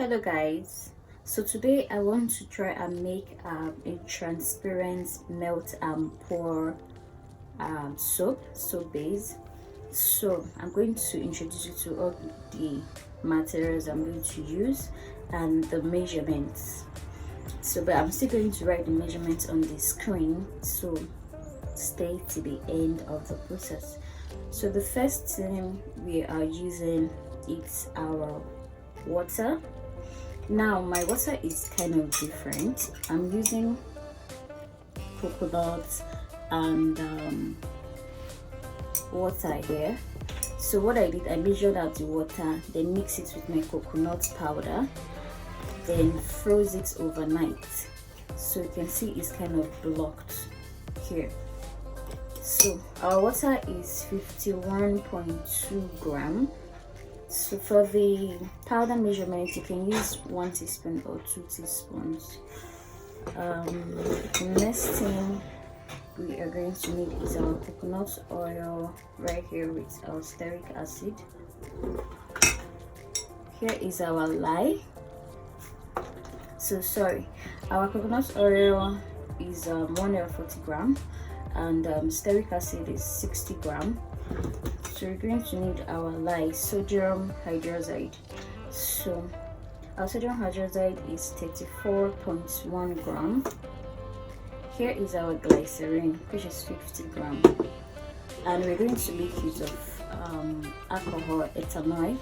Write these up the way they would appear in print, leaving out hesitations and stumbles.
Hello guys, so today I want to try and make a transparent melt and pour soap base. So I'm going to introduce you to all the materials I'm going to use and the measurements. So but I'm still going to write the measurements on the screen, so stay to the end of the process. So the first thing we are using is our water. Now my water is kind of different. I'm using coconut and water here. So what I did, I measured out the water, then mix it with my coconut powder, then froze it overnight. So you can see it's kind of blocked here. So our water is 51.2 grams. So for the powder measurement, you can use 1 teaspoon or 2 teaspoons. The next thing we are going to need is our coconut oil right here with our stearic acid. Here is our lye. So sorry, our coconut oil is 140 grams and stearic acid is 60 grams. So we're going to need our lye, sodium hydroxide. So our sodium hydroxide is 34.1 grams. Here is our glycerin, which is 50 grams. And we're going to make use of alcohol, ethanol.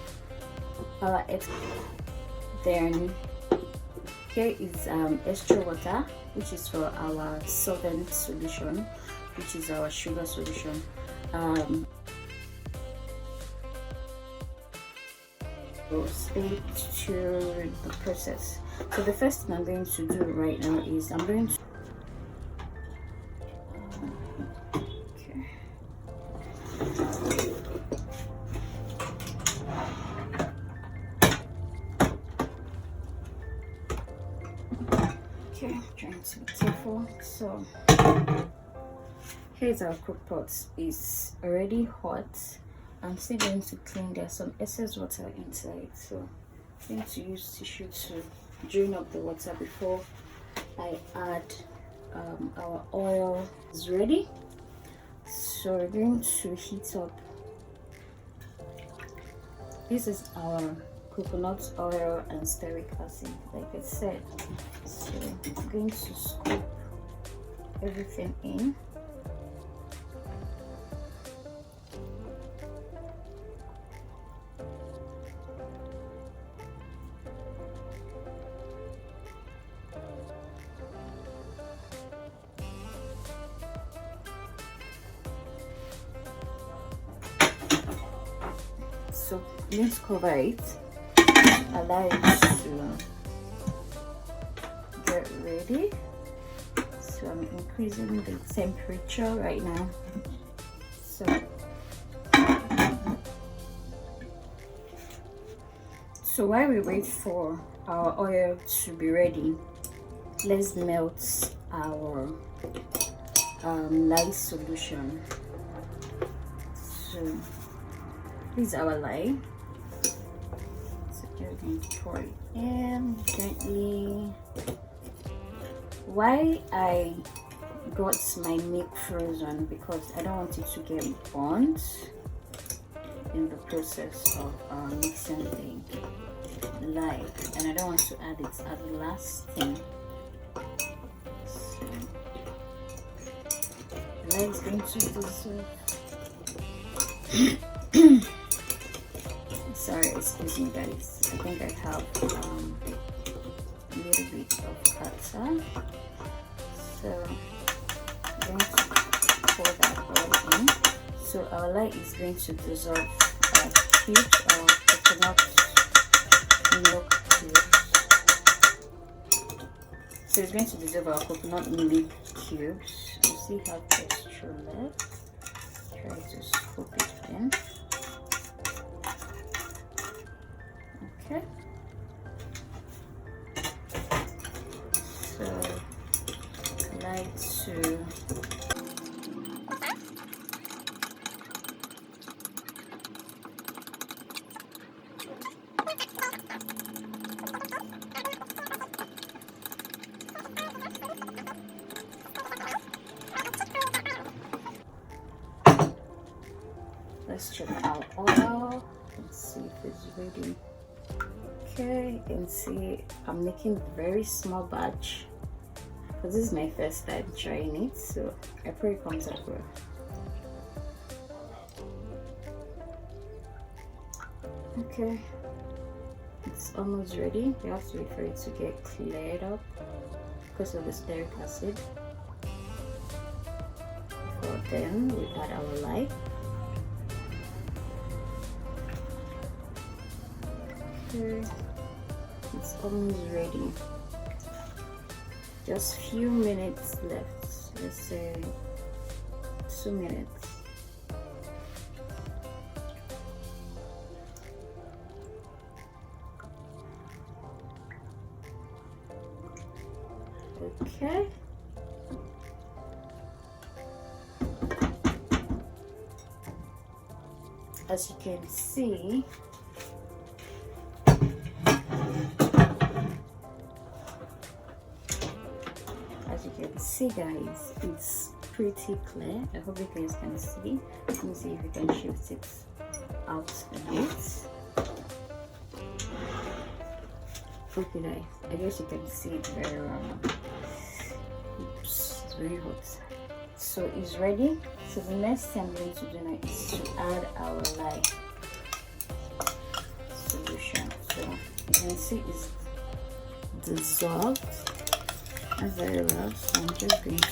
Then here is extra water, which is for our solvent solution, which is our sugar solution. So stay tuned the process. So the first thing I'm going to do right now is I'm going to trying to be careful. So here's our crockpot. It's already hot. I'm still going to clean. There's some excess water inside, so I'm going to use tissue to drain up the water before I add our oil. Is ready. So we're going to heat up. This is our coconut oil and stearic acid, like I said. So I'm going to scoop everything in. So let's cover it, allow it to get ready. So I'm increasing the temperature right now. So while we wait for our oil to be ready, let's melt our lye solution. So this is our lye. So just going to pour it in gently. Why I got my milk frozen, because I don't want it to get burnt in the process of mixing the lye, and I don't want to add it at the last thing. So the lye is going to dissolve. Sorry, excuse me guys, I think I have a little bit of cutter. So I'm going to pour that all in. So our lye is going to dissolve cubes of coconut milk cubes. So it's going to dissolve our coconut milk cubes. You see how texture left. Try to scoop it in. Okay. So I like to check our oil and see if it's ready. Okay, you can see I'm making very small batch because this is my first time trying it, so I pray it comes out well. Okay, it's almost ready. You have to wait for it to get cleared up because of the stearic acid. Before then, we add our lye. Okay, it's almost ready. Just few minutes left. Let's say 2 minutes. Okay. As you can see, guys, it's pretty clear. I hope you guys can see. Let me see if you can shift it out a bit. Okay guys, I guess you can see it very well. Oops, it's very hot. So it's ready. So the next thing I'm going to do now is to add our lye solution. So you can see it's dissolved very well. So I'm just going to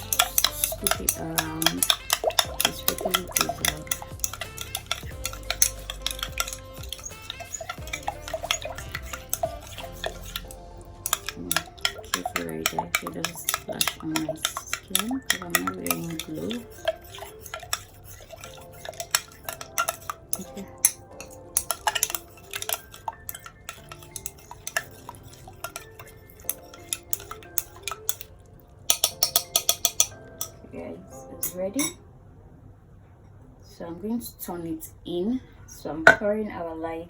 scoop it around. It's really dissolved. Careful right there so it doesn't splash on my skin because I'm not wearing gloves. Okay. Guys, it's ready. So I'm going to turn it in. So I'm pouring our lye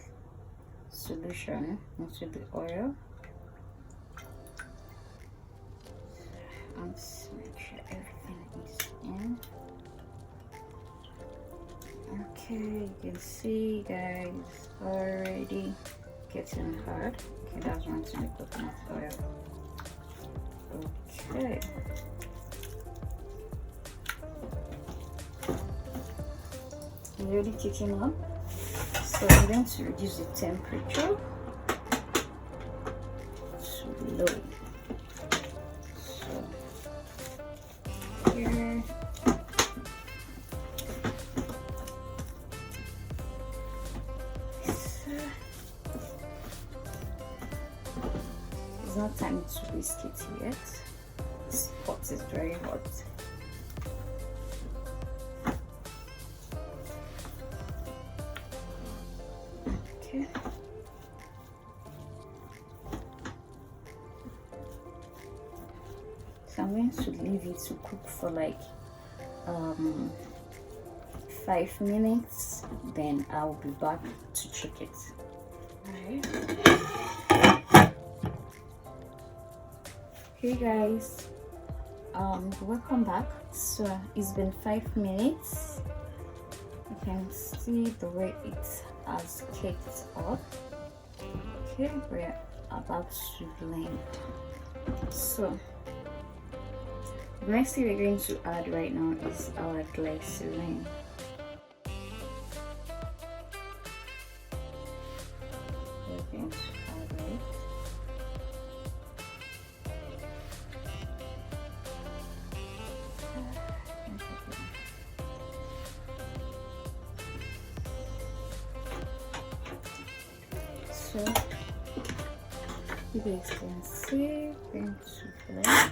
solution into the oil. Let's make sure everything is in. Okay, you can see guys, already getting hard. Okay, that's one to make coconut oil. Okay. Already kicking up. So I'm going to reduce the temperature to low. So here. It's not time to whisk it yet. This pot is very hot. Okay. So I'm going to leave it to cook for like 5 minutes, then I'll be back to check it. Alright. Hey guys, welcome back. So it's been 5 minutes. You can see the way it has caked up. Okay, we're about to blend. So the next thing we're going to add right now is our glycerin. We're going to add it. So you guys can see, going to blend.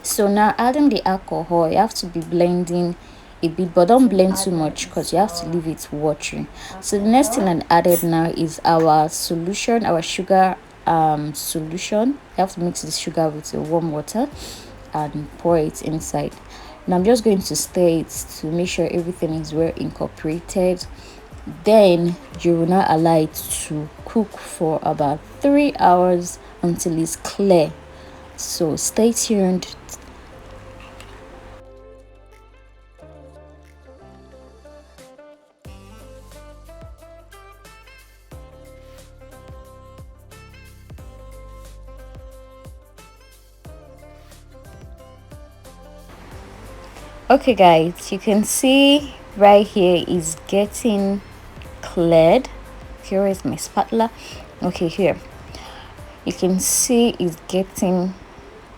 So now adding the alcohol, you have to be blending a bit, but don't blend too much because you have to leave it watery. So the next thing I added now is our solution, our sugar solution. You have to mix the sugar with the warm water and pour it inside. And I'm just going to stir it to make sure everything is well incorporated. Then you will now allow it to cook for about 3 hours until it's clear. So stay tuned. Okay guys, you can see right here is getting cleared. Here is my spatula. Okay, here you can see it's getting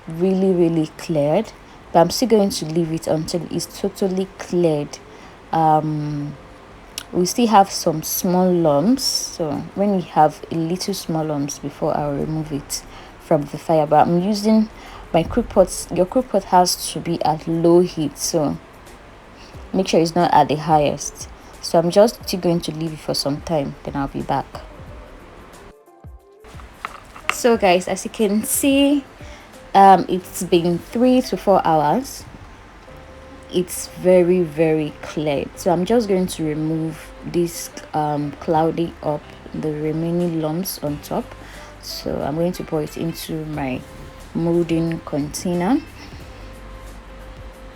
really cleared, but I'm still going to leave it until it's totally cleared. We still have some small lumps, so when you have a little small lumps, before I'll remove it from the fire. But I'm using my crockpot. Your crockpot has to be at low heat, so make sure it's not at the highest. So I'm just still going to leave it for some time, then I'll be back. So guys, as you can see, it's been 3 to 4 hours. It's very clear, so I'm just going to remove this cloudy up, the remaining lumps on top. So I'm going to pour it into my molding container.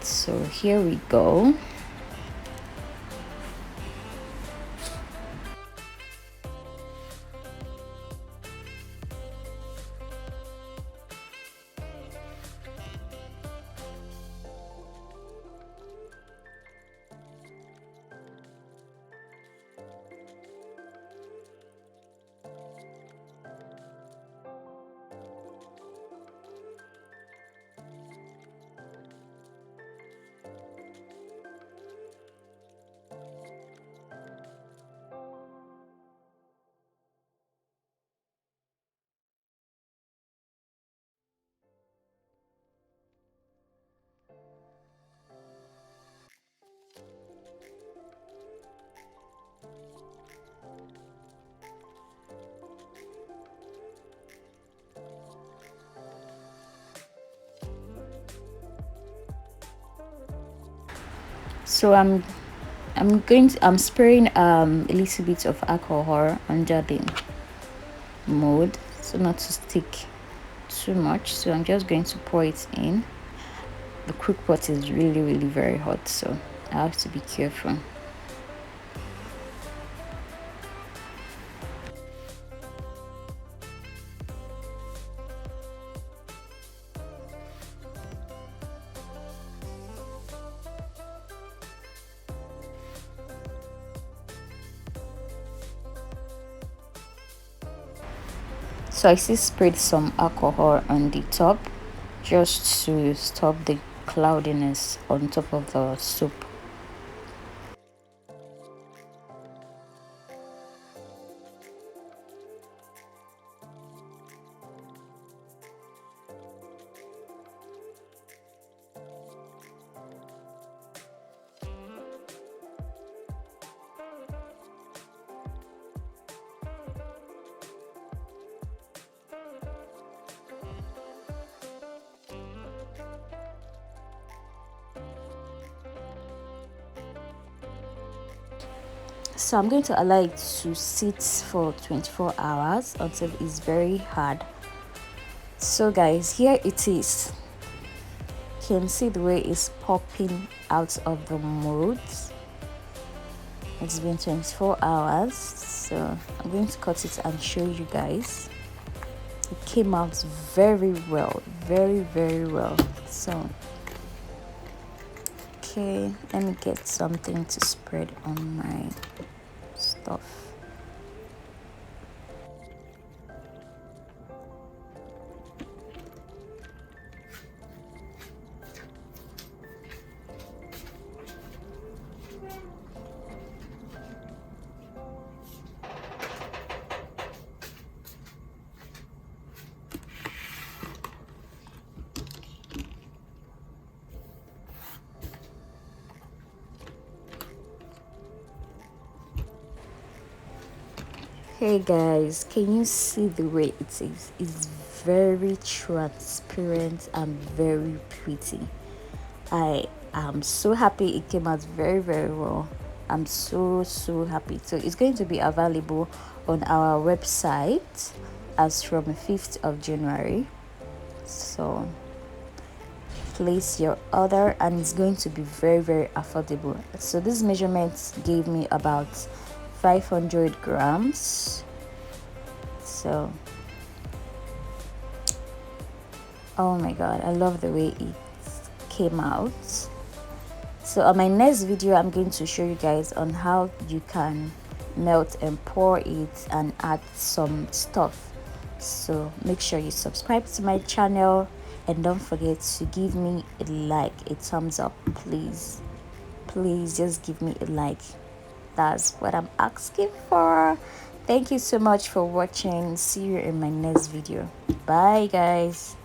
So here we go. So I'm spraying a little bit of alcohol under the mold, so not to stick too much. So I'm just going to pour it in. The crockpot is really very hot, so I have to be careful. So I still sprayed some alcohol on the top just to stop the cloudiness on top of the soup. So I'm going to allow it to sit for 24 hours until it's very hard. So guys, here it is. You can see the way it's popping out of the mold. It's been 24 hours, so I'm going to cut it and show you guys. It came out very well, very well. So okay, let me get something to spread on my stuff. Hey guys, can you see the way it is? It's very transparent and very pretty. I am so happy it came out very well. I'm so happy. So it's going to be available on our website as from 5th of January. So place your order and it's going to be very affordable. So this measurement gave me about 500 grams. So oh my god, I love the way it came out. So on my next video, I'm going to show you guys on how you can melt and pour it and add some stuff. So make sure you subscribe to my channel and don't forget to give me a like, a thumbs up, please just give me a like. That's what I'm asking for. Thank you so much for watching. See you in my next video. Bye guys.